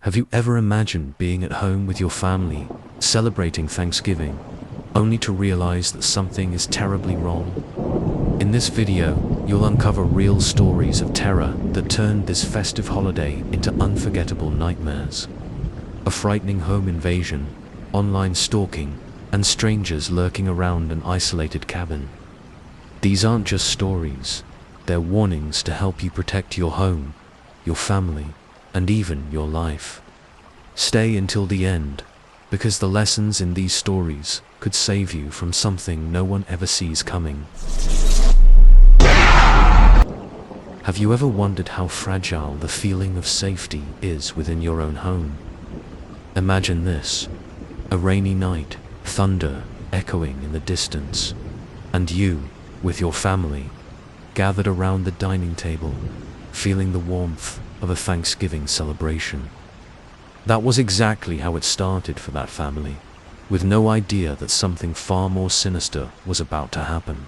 Have you ever imagined being at home with your family, celebrating Thanksgiving, only to realize that something is terribly wrong? In this video, you'll uncover real stories of terror that turned this festive holiday into unforgettable nightmares. A frightening home invasion, online stalking, and strangers lurking around an isolated cabin. These aren't just stories, they're warnings to help you protect your home, your family, and even your life. Stay until the end, because the lessons in these stories could save you from something no one ever sees coming. Have you ever wondered how fragile the feeling of safety is within your own home? Imagine this: a rainy night, thunder echoing in the distance, and you, with your family, gathered around the dining table, feeling the warmth of a Thanksgiving celebration. That was exactly how it started for that family, with no idea that something far more sinister was about to happen.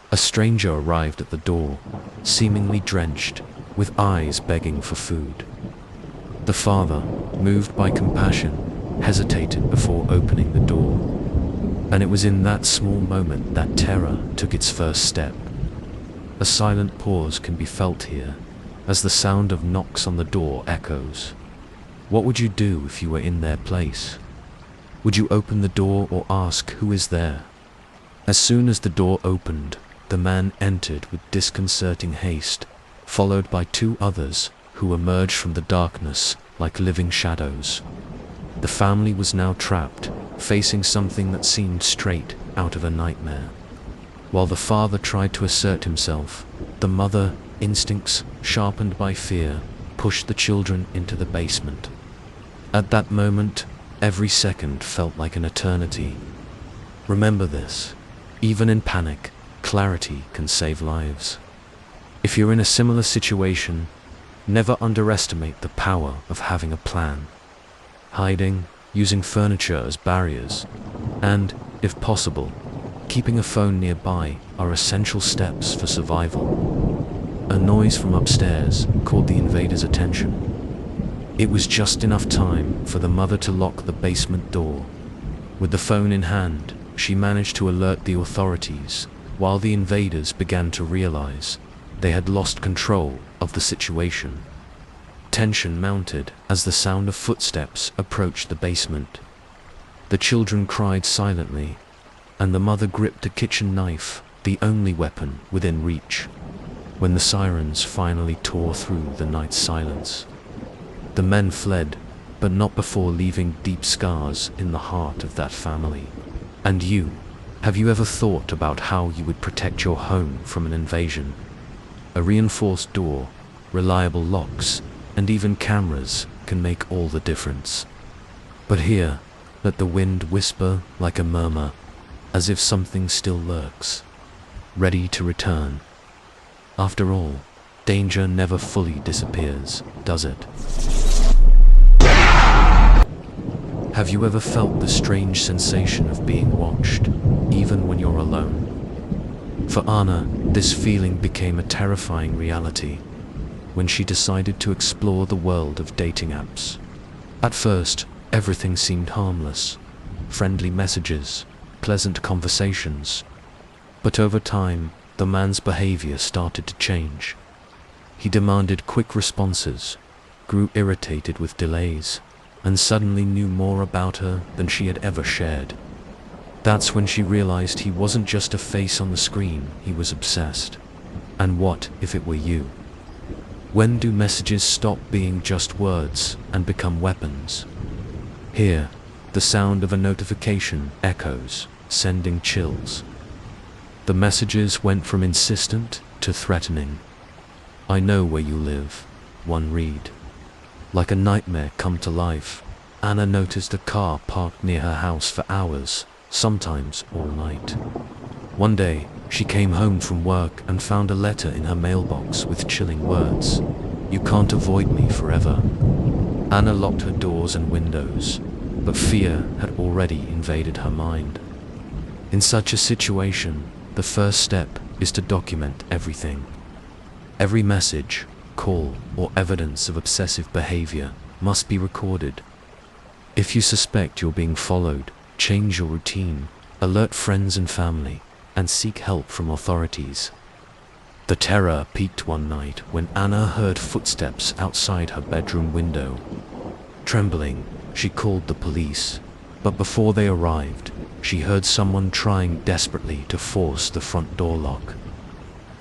A stranger arrived at the door, seemingly drenched, with eyes begging for food. The father, moved by compassion, hesitated before opening the door. And it was in that small moment that terror took its first step. A silent pause can be felt here, as the sound of knocks on the door echoes. What would you do if you were in their place? Would you open the door or ask who is there? As soon as the door opened, the man entered with disconcerting haste, followed by two others who emerged from the darkness like living shadows. The family was now trapped, facing something that seemed straight out of a nightmare. While the father tried to assert himself, the mother, instincts sharpened by fear, pushed the children into the basement. At that moment, every second felt like an eternity. Remember this: even in panic, clarity can save lives. If you're in a similar situation, never underestimate the power of having a plan. Hiding, using furniture as barriers, and, if possible, keeping a phone nearby are essential steps for survival. A noise from upstairs caught the invaders' attention. It was just enough time for the mother to lock the basement door. With the phone in hand, she managed to alert the authorities, while the invaders began to realize they had lost control of the situation. Tension mounted as the sound of footsteps approached the basement. The children cried silently, and the mother gripped a kitchen knife, the only weapon within reach. When the sirens finally tore through the night silence, the men fled, but not before leaving deep scars in the heart of that family. And you, have you ever thought about how you would protect your home from an invasion? A reinforced door, reliable locks, and even cameras can make all the difference. But here, let the wind whisper like a murmur, as if something still lurks, ready to return. After all, danger never fully disappears, does it? Have you ever felt the strange sensation of being watched, even when you're alone? For Anna, this feeling became a terrifying reality when she decided to explore the world of dating apps. At first, everything seemed harmless: friendly messages, pleasant conversations. But over time, the man's behavior started to change. He demanded quick responses, grew irritated with delays, and suddenly knew more about her than she had ever shared. That's when she realized he wasn't just a face on the screen, he was obsessed. And what if it were you? When do messages stop being just words and become weapons? Here, the sound of a notification echoes, sending chills. The messages went from insistent to threatening. "I know where you live," one read. Like a nightmare come to life, Anna noticed a car parked near her house for hours, sometimes all night. One day, she came home from work and found a letter in her mailbox with chilling words: "You can't avoid me forever." Anna locked her doors and windows, but fear had already invaded her mind. In such a situation, the first step is to document everything. Every message, call, or evidence of obsessive behavior must be recorded. If you suspect you're being followed, change your routine, alert friends and family, and seek help from authorities. The terror peaked one night when Anna heard footsteps outside her bedroom window. Trembling, she called the police, but before they arrived, she heard someone trying desperately to force the front door lock.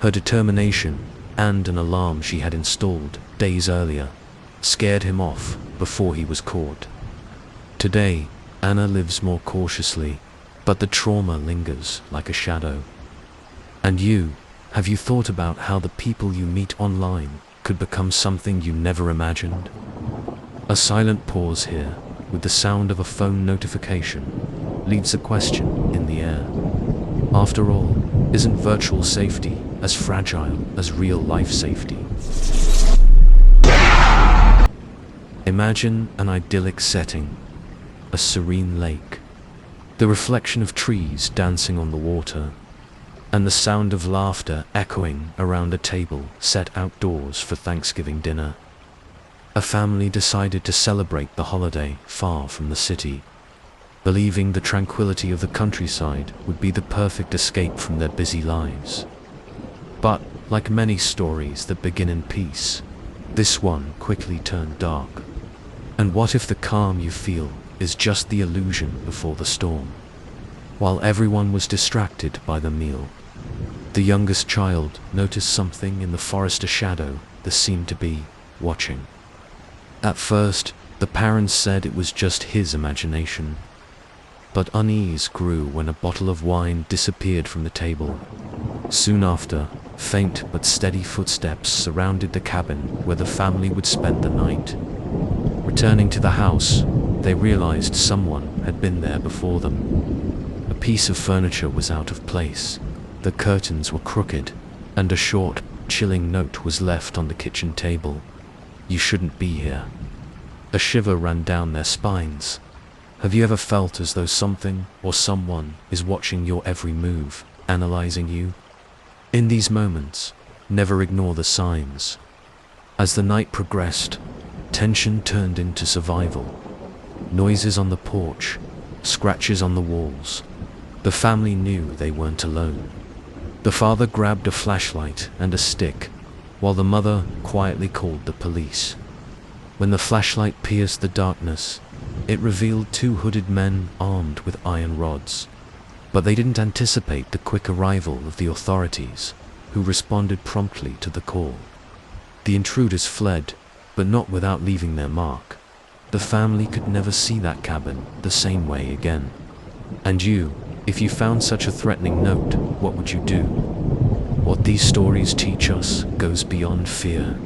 Her determination, and an alarm she had installed days earlier, scared him off before he was caught. Today, Anna lives more cautiously, but the trauma lingers like a shadow. And you, have you thought about how the people you meet online could become something you never imagined? A silent pause here, with the sound of a phone notification, leaves a question in the air. After all, isn't virtual safety as fragile as real-life safety? Imagine an idyllic setting, a serene lake, the reflection of trees dancing on the water, and the sound of laughter echoing around a table set outdoors for Thanksgiving dinner. A family decided to celebrate the holiday far from the city, believing the tranquility of the countryside would be the perfect escape from their busy lives. But, like many stories that begin in peace, this one quickly turned dark. And what if the calm you feel is just the illusion before the storm? While everyone was distracted by the meal, the youngest child noticed something in the forest shadow that seemed to be watching. At first, the parents said it was just his imagination, but unease grew when a bottle of wine disappeared from the table. Soon after, faint but steady footsteps surrounded the cabin where the family would spend the night. Returning to the house, they realized someone had been there before them. A piece of furniture was out of place, the curtains were crooked, and a short, chilling note was left on the kitchen table. "You shouldn't be here." A shiver ran down their spines. Have you ever felt as though something or someone is watching your every move, analyzing you? In these moments, never ignore the signs. As the night progressed, tension turned into survival. Noises on the porch, scratches on the walls. The family knew they weren't alone. The father grabbed a flashlight and a stick, while the mother quietly called the police. When the flashlight pierced the darkness, it revealed two hooded men armed with iron rods. But they didn't anticipate the quick arrival of the authorities, who responded promptly to the call. The intruders fled, but not without leaving their mark. The family could never see that cabin the same way again. And you, if you found such a threatening note, what would you do? What these stories teach us goes beyond fear.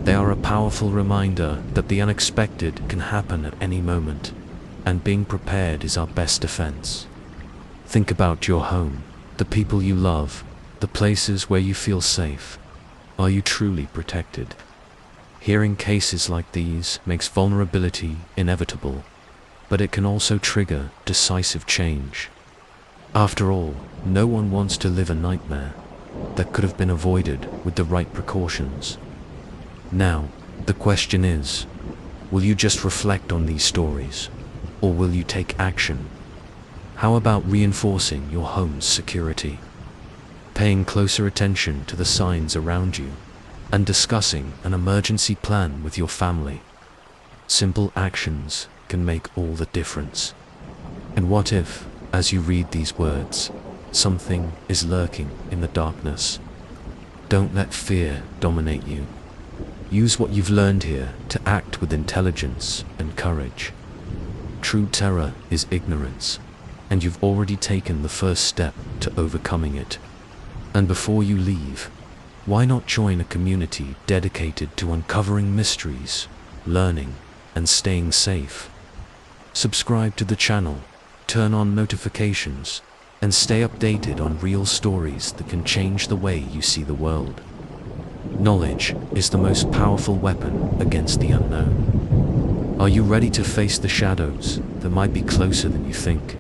They are a powerful reminder that the unexpected can happen at any moment, and being prepared is our best defense. Think about your home, the people you love, the places where you feel safe. Are you truly protected? Hearing cases like these makes vulnerability inevitable, but it can also trigger decisive change. After all, no one wants to live a nightmare that could have been avoided with the right precautions. Now, the question is, will you just reflect on these stories, or will you take action? How about reinforcing your home's security? Paying closer attention to the signs around you, and discussing an emergency plan with your family. Simple actions can make all the difference. And what if, as you read these words, something is lurking in the darkness? Don't let fear dominate you. Use what you've learned here to act with intelligence and courage. True terror is ignorance, and you've already taken the first step to overcoming it. And before you leave, why not join a community dedicated to uncovering mysteries, learning, and staying safe? Subscribe to the channel, turn on notifications, and stay updated on real stories that can change the way you see the world. Knowledge is the most powerful weapon against the unknown. Are you ready to face the shadows that might be closer than you think?